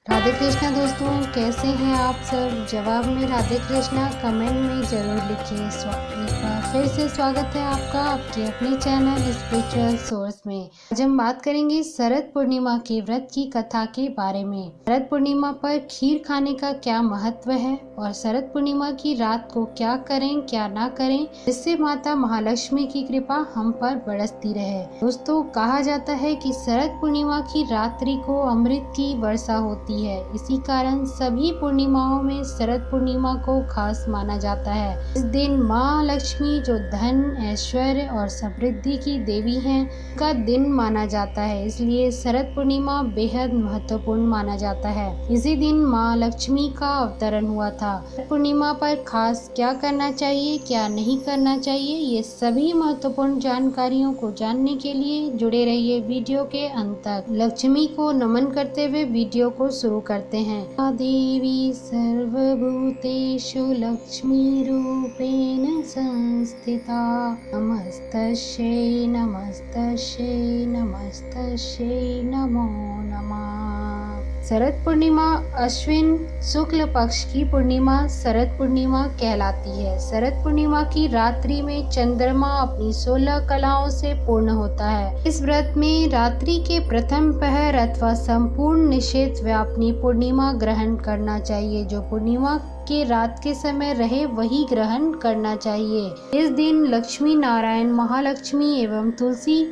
राधे कृष्णा दोस्तों, कैसे हैं आप सब। जवाब में राधे कृष्णा कमेंट में ज़रूर लिखिए। एक बार फिर से स्वागत है आपका आपके अपने चैनल स्पिरिचुअल सोर्स में। आज हम बात करेंगे शरद पूर्णिमा के व्रत की कथा के बारे में। शरद पूर्णिमा पर खीर खाने का क्या महत्व है और शरद पूर्णिमा की रात को क्या करें क्या ना करें, जिससे माता महालक्ष्मी की कृपा हम पर बरसती रहे। दोस्तों, कहा जाता है कि शरद पूर्णिमा की रात्रि को अमृत की वर्षा होती है। इसी कारण सभी पूर्णिमाओं में शरद पूर्णिमा को खास माना जाता है। इस दिन माँ लक्ष्मी, जो धन, ऐश्वर्य और समृद्धि की देवी हैं, का दिन माना जाता है। इसलिए शरद पूर्णिमा बेहद महत्वपूर्ण माना जाता है। इसी दिन माँ लक्ष्मी का अवतरण हुआ था। शरद पूर्णिमा पर खास क्या करना चाहिए क्या नहीं करना चाहिए, ये सभी महत्वपूर्ण जानकारियों को जानने के लिए जुड़े रहिए वीडियो के अंत तक। लक्ष्मी को नमन करते हुए वीडियो को शुरू करते हैं। देवी सर्वभूतेषु लक्ष्मीरूपेण संस्थिता, नमस्तस्यै नमस्तस्यै नमस्तस्यै नमो नमः। शरद पूर्णिमा अश्विन शुक्ल पक्ष की पूर्णिमा शरद पूर्णिमा कहलाती है। शरद पूर्णिमा की रात्रि में चंद्रमा अपनी 16 कलाओं से पूर्ण होता है। इस व्रत में रात्रि के प्रथम पहर अथवा संपूर्ण निषेध व्यापनी पूर्णिमा ग्रहण करना चाहिए। जो पूर्णिमा के रात के समय रहे वही ग्रहण करना चाहिए। इस दिन लक्ष्मी नारायण, महालक्ष्मी एवं तुलसी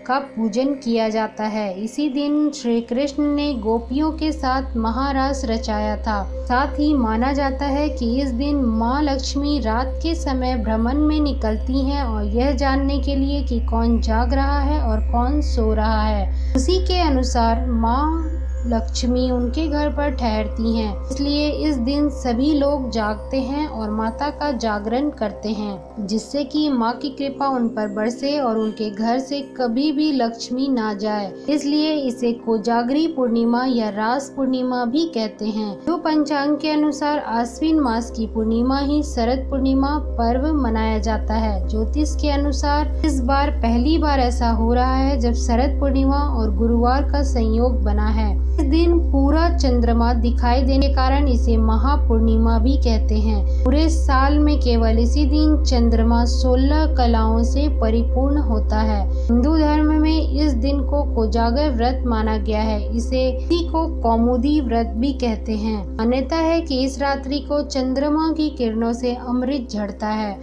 का पूजन किया जाता है। इसी दिन श्री कृष्ण ने गोपियों के साथ महारास रचाया था। साथ ही माना जाता है कि इस दिन माँ लक्ष्मी रात के समय भ्रमण में निकलती हैं और यह जानने के लिए कि कौन जाग रहा है और कौन सो रहा है। उसी के अनुसार माँ लक्ष्मी उनके घर पर ठहरती हैं। इसलिए इस दिन सभी लोग जागते हैं और माता का जागरण करते हैं, जिससे कि माँ की कृपा उन पर बरसे और उनके घर से कभी भी लक्ष्मी ना जाए। इसलिए इसे कोजागरी पूर्णिमा या रास पूर्णिमा भी कहते हैं। जो पंचांग के अनुसार आश्विन मास की पूर्णिमा ही शरद पूर्णिमा पर्व मनाया जाता है। ज्योतिष के अनुसार इस बार पहली बार ऐसा हो रहा है जब शरद पूर्णिमा और गुरुवार का संयोग बना है। इस दिन पूरा चंद्रमा दिखाई देने के कारण इसे महापूर्णिमा भी कहते हैं। पूरे साल में केवल इसी दिन चंद्रमा 16 कलाओं से परिपूर्ण होता है। हिंदू धर्म में इस दिन को कोजागर व्रत माना गया है। इसी को कौमुदी व्रत भी कहते हैं। मान्यता है कि इस रात्रि को चंद्रमा की किरणों से अमृत झड़ता है।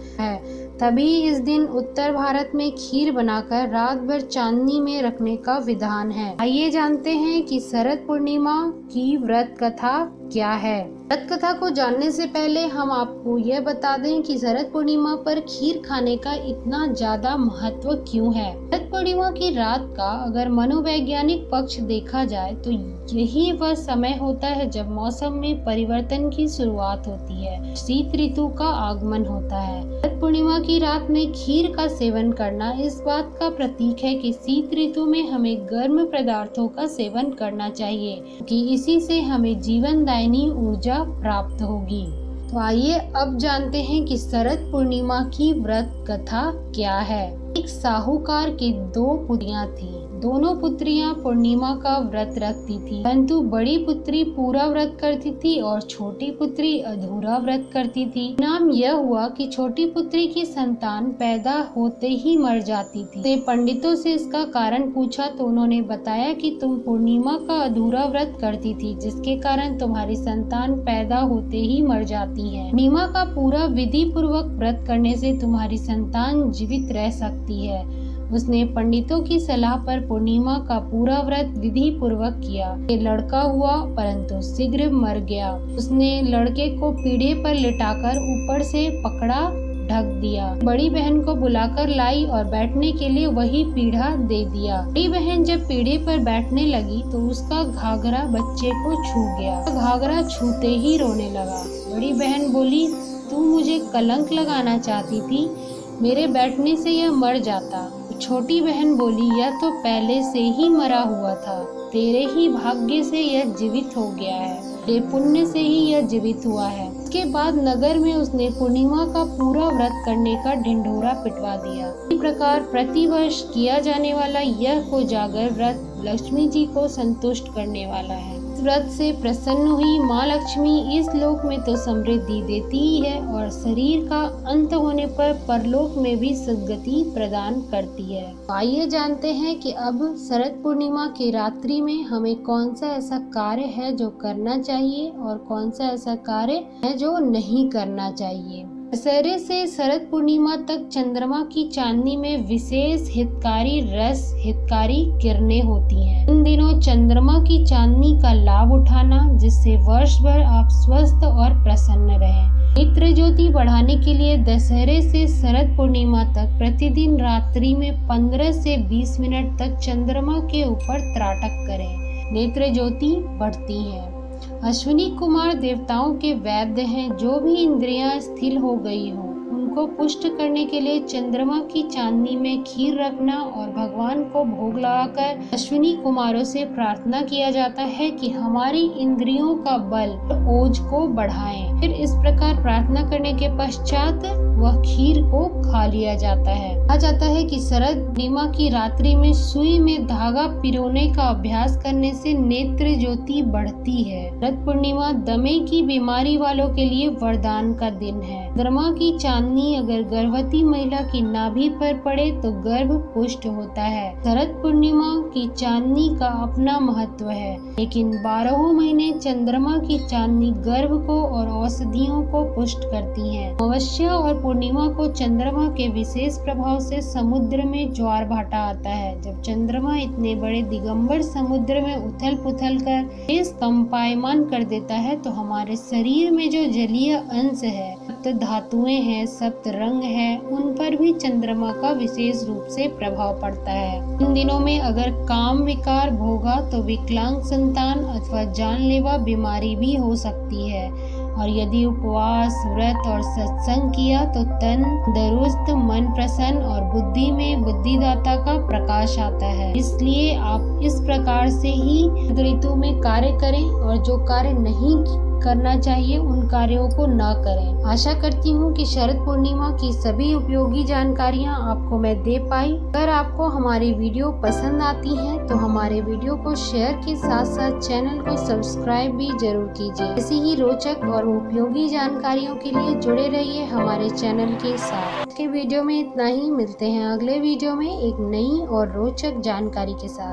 तभी इस दिन उत्तर भारत में खीर बनाकर रात भर चांदनी में रखने का विधान है। आइए जानते हैं कि शरद पूर्णिमा की व्रत कथा क्या है। व्रत कथा को जानने से पहले हम आपको यह बता दें कि शरद पूर्णिमा पर खीर खाने का इतना ज्यादा महत्व क्यों है। शरद पूर्णिमा की रात का अगर मनोवैज्ञानिक पक्ष देखा जाए तो यही वह समय होता है जब मौसम में परिवर्तन की शुरुआत होती है, शीत ऋतु का आगमन होता है। शरद पूर्णिमा की रात में खीर का सेवन करना इस बात का प्रतीक है कि शीत ऋतु में हमें गर्म पदार्थों का सेवन करना चाहिए, क्योंकि इसी से हमें जीवनदायिनी ऊर्जा प्राप्त होगी। तो आइए अब जानते हैं कि शरद पूर्णिमा की व्रत कथा क्या है। एक साहूकार की 2 पुत्रियां थीं। दोनों पुत्रियां पूर्णिमा का व्रत रखती थी, परंतु बड़ी पुत्री पूरा व्रत करती थी और छोटी पुत्री अधूरा व्रत करती थी। नाम यह हुआ कि छोटी पुत्री की संतान पैदा होते ही मर जाती थी। तो पंडितों से इसका कारण पूछा तो उन्होंने बताया कि तुम पूर्णिमा का अधूरा व्रत करती थी, जिसके कारण तुम्हारी संतान पैदा होते ही मर जाती है। पूर्णिमा का पूरा विधि पूर्वक व्रत करने से तुम्हारी संतान जीवित रह सकती है। उसने पंडितों की सलाह पर पूर्णिमा का पूरा व्रत विधि पूर्वक किया। ये लड़का हुआ परंतु शीघ्र मर गया। उसने लड़के को पीढ़े पर लिटाकर ऊपर से पकड़ा ढक दिया। बड़ी बहन को बुलाकर लाई और बैठने के लिए वही पीढ़ा दे दिया। बड़ी बहन जब पीढ़े पर बैठने लगी तो उसका घाघरा बच्चे को छू गया। घाघरा छूते ही रोने लगा। बड़ी बहन बोली, तू मुझे कलंक लगाना चाहती थी, मेरे बैठने से यह मर जाता। छोटी बहन बोली, यह तो पहले से ही मरा हुआ था, तेरे ही भाग्य से यह जीवित हो गया है, तेरे पुण्य से ही यह जीवित हुआ है। इसके बाद नगर में उसने पूर्णिमा का पूरा व्रत करने का ढिंढोरा पिटवा दिया। इसी प्रकार प्रतिवर्ष किया जाने वाला यह कोजागर व्रत लक्ष्मी जी को संतुष्ट करने वाला है। इस व्रत से प्रसन्न हुई माँ लक्ष्मी इस लोक में तो समृद्धि देती ही है और शरीर का अंत होने पर परलोक में भी सद्गति प्रदान करती है। आइए जानते हैं कि अब शरद पूर्णिमा की रात्रि में हमें कौन सा ऐसा कार्य है जो करना चाहिए और कौन सा ऐसा कार्य है जो नहीं करना चाहिए। दशहरे से शरद पूर्णिमा तक चंद्रमा की चांदनी में विशेष हितकारी हितकारी किरणें होती हैं। इन दिनों चंद्रमा की चांदनी का लाभ उठाना जिससे वर्ष भर आप स्वस्थ और प्रसन्न रहें। नेत्र ज्योति बढ़ाने के लिए दशहरे से शरद पूर्णिमा तक प्रतिदिन रात्रि में 15 से 20 मिनट तक चंद्रमा के ऊपर त्राटक करें। नेत्र ज्योति बढ़ती है। अश्विनी कुमार देवताओं के वैद्य हैं। जो भी इंद्रियां स्थिर हो गई हो उनको पुष्ट करने के लिए चंद्रमा की चांदनी में खीर रखना और भगवान को भोग लगाकर अश्विनी कुमारों से प्रार्थना किया जाता है कि हमारी इंद्रियों का बल ओज को बढ़ाएं। फिर इस प्रकार प्रार्थना करने के पश्चात वह खीर को खा लिया जाता है। कहा जाता है कि शरद पूर्णिमा की रात्रि में सुई में धागा पिरोने का अभ्यास करने से नेत्र ज्योति बढ़ती है। शरद पूर्णिमा दमे की बीमारी वालों के लिए वरदान का दिन है। चंद्रमा की चांदनी अगर गर्भवती महिला की नाभि पर पड़े तो गर्भ पुष्ट होता है। शरद पूर्णिमा की चांदनी का अपना महत्व है, लेकिन 12 महीने चंद्रमा की चांदनी गर्भ को और औषधियों को पुष्ट करती है। अमावस्या और पूर्णिमा को चंद्रमा के विशेष प्रभाव से समुद्र में ज्वार भाटा आता है। जब चंद्रमा इतने बड़े दिगंबर समुद्र में उथल पुथल कर देश कंपायमान कर देता है तो हमारे शरीर में जो जलीय अंश है, सप्त धातुएं हैं, सप्त रंग है, उन पर भी चंद्रमा का विशेष रूप से प्रभाव पड़ता है। इन दिनों में अगर काम विकार भोगा तो विकलांग संतान अथवा जानलेवा बीमारी भी हो सकती है। और यदि उपवास, व्रत और सत्संग किया तो तन दुरुस्त, मन प्रसन्न और बुद्धि में बुद्धिदाता का प्रकाश आता है। इसलिए आप इस प्रकार से ही ऋतु में कार्य करें और जो कार्य नहीं करना चाहिए उन कार्यों को न करें। आशा करती हूँ कि शरद पूर्णिमा की सभी उपयोगी जानकारियाँ आपको मैं दे पाई। अगर आपको हमारी वीडियो पसंद आती है तो हमारे वीडियो को शेयर के साथ साथ चैनल को सब्सक्राइब भी जरूर कीजिए। ऐसी ही रोचक और उपयोगी जानकारियों के लिए जुड़े रहिए हमारे चैनल के साथ। आज के वीडियो में इतना ही। मिलते हैं अगले वीडियो में एक नई और रोचक जानकारी के साथ।